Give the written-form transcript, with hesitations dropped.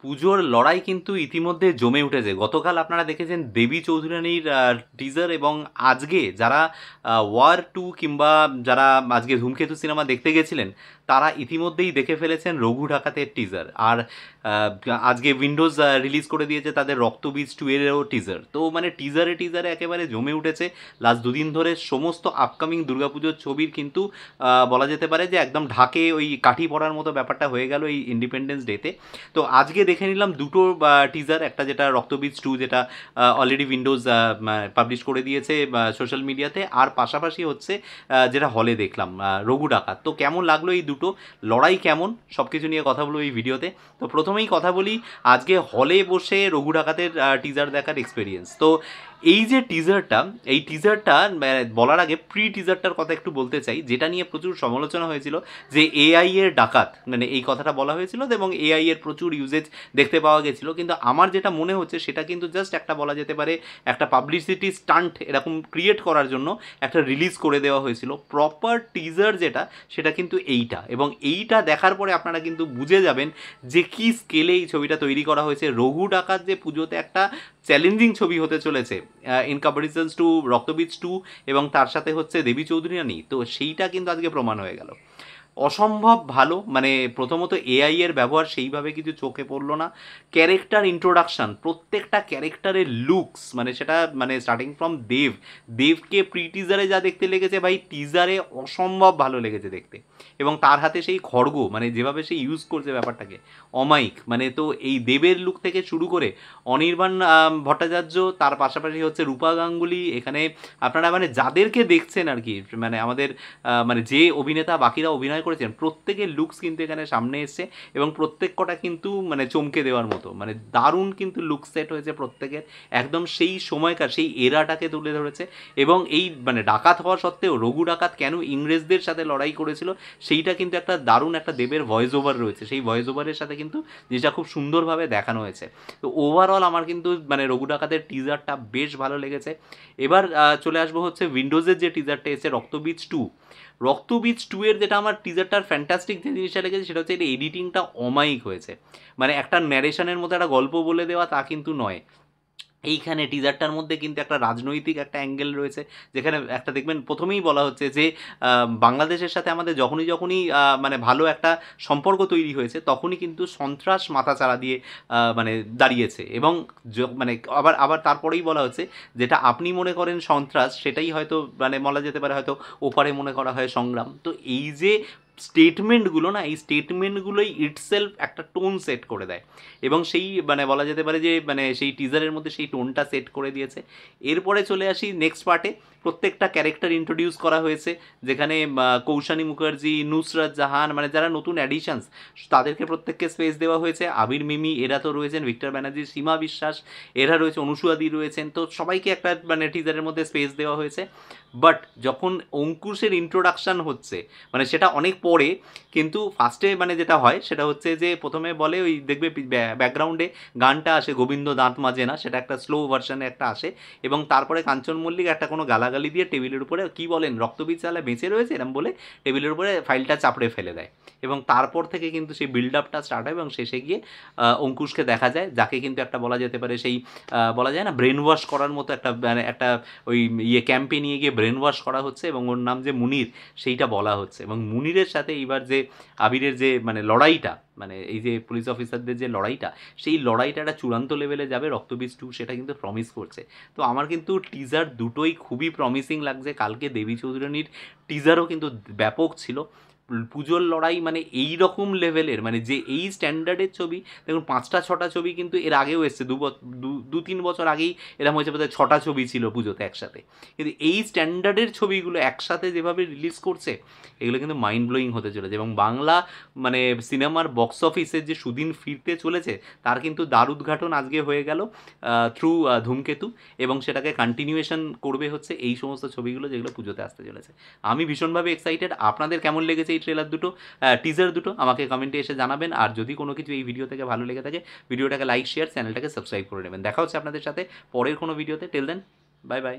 পুজোর লড়াই কিন্তু ইতিমধ্যে জমে উঠেছে। গতকাল আপনারা দেখেছেন দেবী চৌধুরানীর টিজার, এবং আজকে যারা ওয়ার 2 কিংবা যারা আজকে ধূমকেতু সিনেমা দেখতে গেছিলেন তারা ইতিমধ্যেই দেখে ফেলেছেন রঘু ডাকাতের টিজার। আর আজকে উইন্ডোজ রিলিজ করে দিয়েছে তাদের রক্তবীজ 2 এরও টিজার। তো মানে টিজারে টিজারে একেবারে জমে উঠেছে। লাস্ট দুদিন ধরে সমস্ত আপকামিং দুর্গাপুজোর ছবির কিন্তু বলা যেতে পারে যে একদম ঢাকে ওই কাঠি পড়ার মতো ব্যাপারটা হয়ে গেল এই ইন্ডিপেন্ডেন্স ডেতে। তো আজকে দেখে নিলাম দুটো টিজার, একটা যেটা রক্তবীজ 2 যেটা অলরেডি উইন্ডোজ পাবলিশ করে দিয়েছে সোশ্যাল মিডিয়াতে, আর পাশাপাশি হচ্ছে যেটা হলে দেখলাম রঘু ডাকাত। তো কেমন লাগলো এই দুটো লড়াই, কেমন সব কিছু নিয়ে কথা বলবো এই ভিডিওতে। তো প্রথমেই কথা বলি আজকে হলে বসে রঘু ডাকাতের টিজার দেখার এক্সপিরিয়েন্স। তো এই যে টিজারটা, এই টিজারটা বলার আগে প্রি টিজারটার কথা একটু বলতে চাই, যেটা নিয়ে প্রচুর সমালোচনা হয়েছিল যে এআই এর ডাকাত, মানে এই কথাটা বলা হয়েছিল এবং এআই এর প্রচুর ইউজেজ দেখতে পাওয়া গেছিল। কিন্তু আমার যেটা মনে হচ্ছে সেটা কিন্তু জাস্ট একটা বলা যেতে পারে একটা পাবলিসিটি স্টান্ট এরকম ক্রিয়েট করার জন্য একটা রিলিজ করে দেওয়া হয়েছিল। প্রপার টিজার যেটা সেটা কিন্তু এইটা, এবং এইটা দেখার পরে আপনারা কিন্তু বুঝে যাবেন যে কি স্কেলে এই ছবিটা তৈরি করা হয়েছে। রঘু ডাকাত যে পুজোতে একটা চ্যালেঞ্জিং ছবি হতে চলেছে ইন কম্পারিজনস টু রক্তবীজ 2 এবং তার সাথে হচ্ছে দেবী চৌধুরানী, তো সেইটা কিন্তু আজকে প্রমাণ হয়ে গেল। অসম্ভব ভালো, মানে প্রথমত এআই এর ব্যবহার সেইভাবে কিছু চোখে পড়লো না। ক্যারেক্টার ইন্ট্রোডাকশান, প্রত্যেকটা ক্যারেক্টারের লুকস, মানে সেটা মানে স্টার্টিং ফ্রম দেবকে প্রি টিজারে যা দেখতে লেগেছে ভাই, টিজারে অসম্ভব ভালো লেগেছে দেখতে। এবং তার হাতে সেই খড়গ, মানে যেভাবে সে ইউজ করছে ব্যাপারটাকে অমায়িক। মানে তো এই দেবের লুক থেকে শুরু করে অনির্বাণ ভট্টাচার্য, তার পাশাপাশি হচ্ছে রূপা গাঙ্গুলি, এখানে আপনারা মানে যাদেরকে দেখছেন আর কি, মানে আমাদের মানে যে অভিনেতা বাকিরা অভিনয় করেছেন প্রত্যেকের লুকস কিন্তু এখানে সামনে এসছে, এবং প্রত্যেক কটা কিন্তু মানে চমকে দেওয়ার মতো, মানে দারুণ কিন্তু লুক সেট হয়েছে প্রত্যেকের, একদম সেই সময়কার সেই এরাটাকে তুলে ধরেছে। এবং এই মানে ডাকাত হওয়া সত্ত্বেও রঘু ডাকাত কেন ইংরেজদের সাথে লড়াই করেছিল সেইটা কিন্তু একটা দারুণ একটা দেবের ভয়েস ওভার রয়েছে, সেই ভয়েস ওভারের সাথে কিন্তু যেটা খুব সুন্দরভাবে দেখানো হয়েছে। তো ওভারঅল আমার কিন্তু মানে রঘু ডাকাতের টিজারটা বেশ ভালো লেগেছে। এবার চলে আসবো হচ্ছে উইন্ডোজের যে টিজারটা এসেছে রক্তবীজ 2। রক্তবীজ 2 এর যেটা আমার টিজারটার ফ্যান্টাস্টিক যে জিনিসটা লেগেছে সেটা হচ্ছে এটা এডিটিংটা অমায়িক হয়েছে। মানে একটা ন্যারেশনের মতো একটা গল্প বলে দেওয়া তা কিন্তু নয়। এইখানে টিজারটার মধ্যে কিন্তু একটা রাজনৈতিক একটা অ্যাঙ্গেল রয়েছে, যেখানে একটা দেখবেন প্রথমেই বলা হচ্ছে যে বাংলাদেশের সাথে আমাদের যখনই মানে ভালো একটা সম্পর্ক তৈরি হয়েছে তখনই কিন্তু সন্ত্রাস মাথাচাড়া দিয়ে মানে দাঁড়িয়েছে। এবং মানে আবার আবার তারপরেই বলা হচ্ছে যেটা আপনি মনে করেন সন্ত্রাস সেটাই হয়তো মানে বলা যেতে পারে হয়তো ওপারে মনে করা হয় সংগ্রাম। তো এই যে স্টেটমেন্টগুলো না, এই স্টেটমেন্টগুলোই ইটসেলফ একটা টোন সেট করে দেয়, এবং সেই মানে বলা যেতে পারে যে মানে সেই টিজারের মধ্যে সেই টোনটা সেট করে দিয়েছে। এরপরে চলে আসি নেক্সট পার্টে, প্রত্যেকটা ক্যারেক্টার ইন্ট্রোডিউস করা হয়েছে, যেখানে কৌশানী মুখার্জি, নুসরাত জাহান, মানে যারা নতুন অ্যাডিশনস তাদেরকে প্রত্যেককে স্পেস দেওয়া হয়েছে। আবির মিমি এরা তো রয়েছেন, ভিক্টর ব্যানার্জি, সীমা বিশ্বাস এরা রয়েছে, অনুসুয়াদি রয়েছেন, তো সবাইকে একটা মানে টিজারের মধ্যে স্পেস দেওয়া হয়েছে। বাট যখন অঙ্কুশের ইন্ট্রোডাকশান হচ্ছে মানে সেটা অনেক পরে, কিন্তু ফার্স্টে মানে যেটা হয় সেটা হচ্ছে যে প্রথমে বলে ওই দেখবে ব্যাকগ্রাউন্ডে গানটা আসে গোবিন্দ দাঁত মাজে না, সেটা একটা স্লো ভার্সনে একটা আসে, এবং তারপরে কাঞ্চন মল্লিক একটা কোনো গালাগালি দিয়ে টেবিলের উপরে কি বলেন রক্তবীজ চালা বেঁচে রয়েছে এরম বলে টেবিলের উপরে ফাইলটা চাপড়ে ফেলে দেয়। এবং তারপর থেকে কিন্তু সেই বিল্ড আপটা স্টার্ট হয় এবং শেষে গিয়ে অঙ্কুশকে দেখা যায়, যাকে কিন্তু একটা বলা যেতে পারে সেই বলা যায় না ব্রেন ওয়াশ করার মতো একটা মানে একটা ওই ক্যাম্পে নিয়ে গিয়ে ব্রেন ওয়াশ করা হচ্ছে, এবং ওর নাম যে মুনির সেইটা বলা হচ্ছে। এবং মুনিরের সাথে এইবার যে আবিরের যে মানে লড়াইটা, মানে এই যে পুলিশ অফিসারদের যে লড়াইটা, সেই লড়াইটা একটা চূড়ান্ত লেভেলে যাবে রক্তবীজ 2 সেটা কিন্তু প্রমিস করছে। তো আমার কিন্তু টিজার দুটোই খুবই প্রমিসিং লাগছে। কালকে দেবী চৌধুরানীর টিজারও কিন্তু ব্যাপক ছিল। পুজোর লড়াই মানে এই রকম লেভেলের, মানে যে এই স্ট্যান্ডার্ডের ছবি দেখুন 5টা 6টা ছবি কিন্তু এর আগেও এসছে, 2-3 বছর আগেই এরকম হয়েছে বোধহয় 6টা ছবি ছিল পুজোতে একসাথে, কিন্তু এই স্ট্যান্ডার্ডের ছবিগুলো একসাথে যেভাবে রিলিজ করছে এগুলো কিন্তু মাইন্ড ব্লোয়িং হতে চলেছে। এবং বাংলা মানে সিনেমার বক্স অফিসের যে সুদিন ফিরতে চলেছে তার কিন্তু দ্বার উদ্ঘাটন আজকে হয়ে গেল থ্রু ধূমকেতু, এবং সেটাকে কন্টিনিউয়েশন করবে হচ্ছে এই সমস্ত ছবিগুলো যেগুলো পুজোতে আসতে চলেছে। আমি ভীষণভাবে এক্সাইটেড। আপনাদের কেমন লেগেছে এই ট্রেলার দুটো, টিজার দুটো আমাকে কমেন্টে এসে জানাবেন। আর যদি কোনো কিছু এই ভিডিও থেকে ভালো লেগে থাকে ভিডিওটাকে লাইক শেয়ার চ্যানেলটাকে সাবস্ক্রাইব করে নেবেন। দেখা হচ্ছে আপনাদের সাথে পরের কোনো ভিডিওতে। Till then bye by.